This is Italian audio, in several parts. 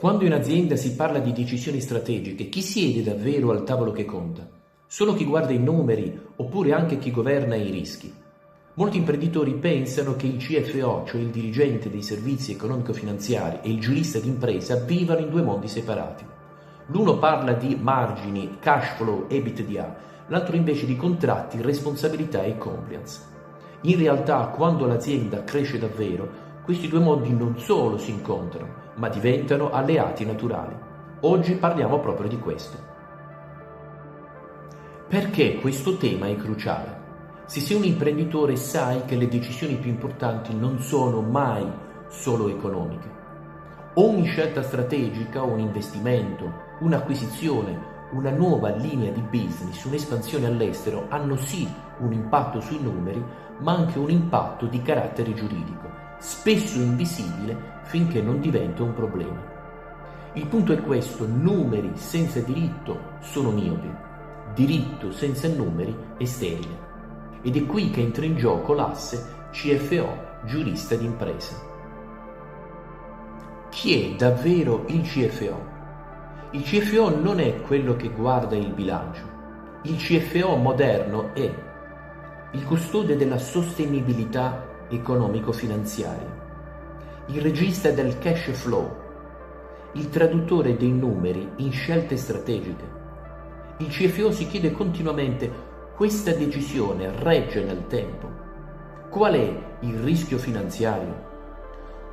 Quando in azienda si parla di decisioni strategiche, chi siede davvero al tavolo che conta? Solo chi guarda i numeri oppure anche chi governa i rischi? Molti imprenditori pensano che il CFO, cioè il dirigente dei servizi economico-finanziari, e il giurista d'impresa vivano in due mondi separati. L'uno parla di margini, cash flow, EBITDA, l'altro invece di contratti, responsabilità e compliance. In realtà, quando l'azienda cresce davvero, questi due mondi non solo si incontrano, ma diventano alleati naturali. Oggi parliamo proprio di questo. Perché questo tema è cruciale? Se sei un imprenditore sai che le decisioni più importanti non sono mai solo economiche. Ogni scelta strategica, un investimento, un'acquisizione, una nuova linea di business, un'espansione all'estero hanno sì un impatto sui numeri, ma anche un impatto di carattere giuridico, spesso invisibile finché non diventa un problema. Il punto è questo: numeri senza diritto sono miopi, diritto senza numeri è sterile. Ed è qui che entra in gioco l'asse CFO, giurista d'impresa. Chi è davvero il CFO? Il CFO non è quello che guarda il bilancio. Il CFO moderno è il custode della sostenibilità economico-finanziaria, il regista del cash flow, il traduttore dei numeri in scelte strategiche. Il CFO si chiede continuamente: questa decisione regge nel tempo? Qual è il rischio finanziario?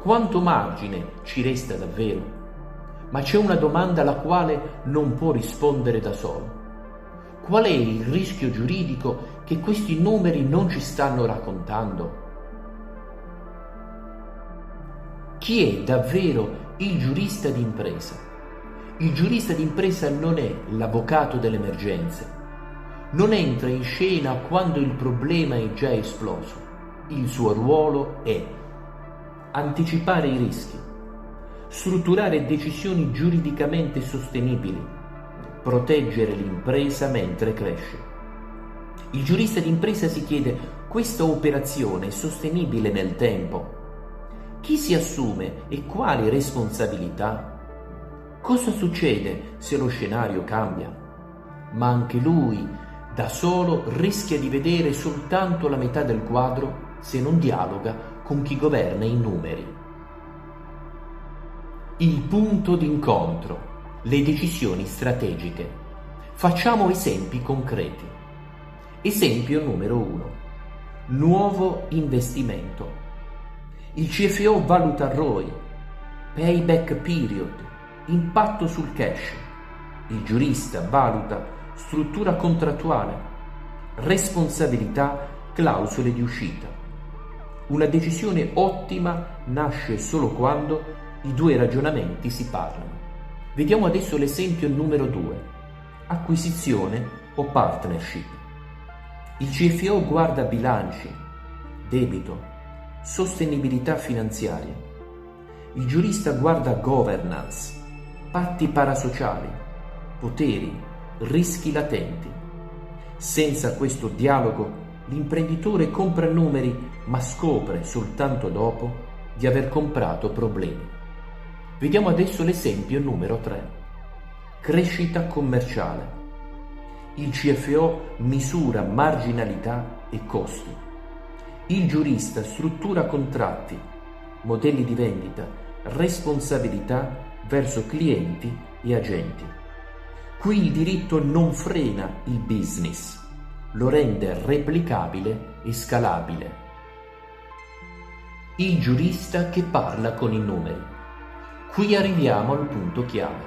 Quanto margine ci resta davvero? Ma c'è una domanda alla quale non può rispondere da solo. Qual è il rischio giuridico che questi numeri non ci stanno raccontando? Chi è davvero il giurista d'impresa? Il giurista d'impresa non è l'avvocato delle emergenze. Non entra in scena quando il problema è già esploso. Il suo ruolo è anticipare i rischi, strutturare decisioni giuridicamente sostenibili, proteggere l'impresa mentre cresce. Il giurista d'impresa si chiede: questa operazione è sostenibile nel tempo? Chi si assume e quali responsabilità? Cosa succede se lo scenario cambia? Ma anche lui, da solo, rischia di vedere soltanto la metà del quadro se non dialoga con chi governa i numeri. Il punto d'incontro, le decisioni strategiche. Facciamo esempi concreti. Esempio numero 1. Nuovo investimento. Il CFO valuta ROI, payback period, impatto sul cash. Il giurista valuta struttura contrattuale, responsabilità, clausole di uscita. Una decisione ottima nasce solo quando i due ragionamenti si parlano. Vediamo adesso l'esempio numero 2, acquisizione o partnership. Il CFO guarda bilanci, debito, sostenibilità finanziaria. Il giurista guarda governance, patti parasociali, poteri, rischi latenti. Senza questo dialogo, l'imprenditore compra numeri, ma scopre soltanto dopo di aver comprato problemi. Vediamo adesso l'esempio numero 3. Crescita commerciale. Il CFO misura marginalità e costi. Il giurista struttura contratti, modelli di vendita, responsabilità verso clienti e agenti. Qui il diritto non frena il business, lo rende replicabile e scalabile. Il giurista che parla con i numeri. Qui arriviamo al punto chiave.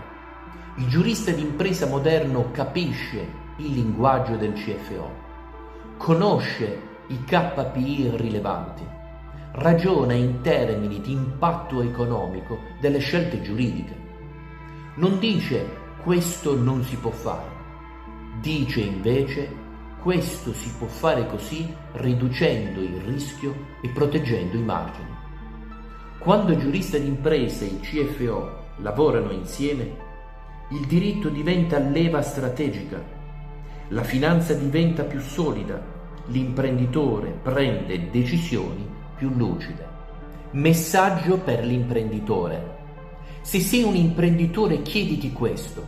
Il giurista d'impresa moderno capisce il linguaggio del CFO, conosce i KPI rilevanti, ragiona in termini di impatto economico delle scelte giuridiche. Non dice questo non si può fare, dice invece questo si può fare così, riducendo il rischio e proteggendo i margini. Quando il giurista d'impresa e il CFO lavorano insieme, il diritto diventa leva strategica, la finanza diventa più solida, l'imprenditore prende decisioni più lucide. Messaggio per l'imprenditore: Se sei un imprenditore, chiediti questo: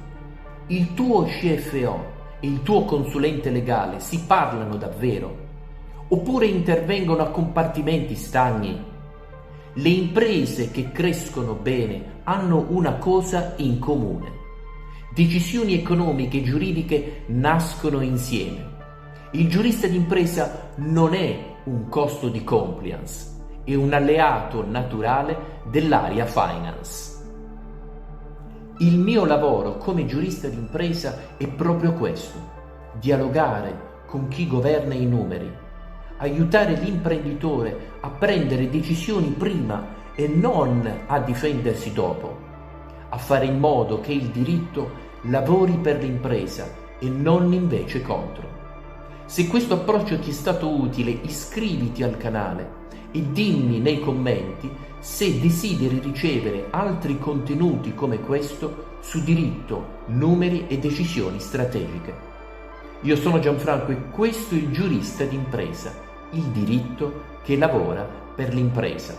il tuo CFO e il tuo consulente legale si parlano davvero? Oppure intervengono a compartimenti stagni? Le imprese che crescono bene hanno una cosa in comune: decisioni economiche e giuridiche nascono insieme. Il giurista d'impresa non è un costo di compliance, è un alleato naturale dell'area finance. Il mio lavoro come giurista d'impresa è proprio questo: dialogare con chi governa i numeri, aiutare l'imprenditore a prendere decisioni prima e non a difendersi dopo, a fare in modo che il diritto lavori per l'impresa e non invece contro. Se questo approccio ti è stato utile, iscriviti al canale e dimmi nei commenti se desideri ricevere altri contenuti come questo su diritto, numeri e decisioni strategiche. Io sono Gianfranco e questo è il giurista d'impresa, il diritto che lavora per l'impresa.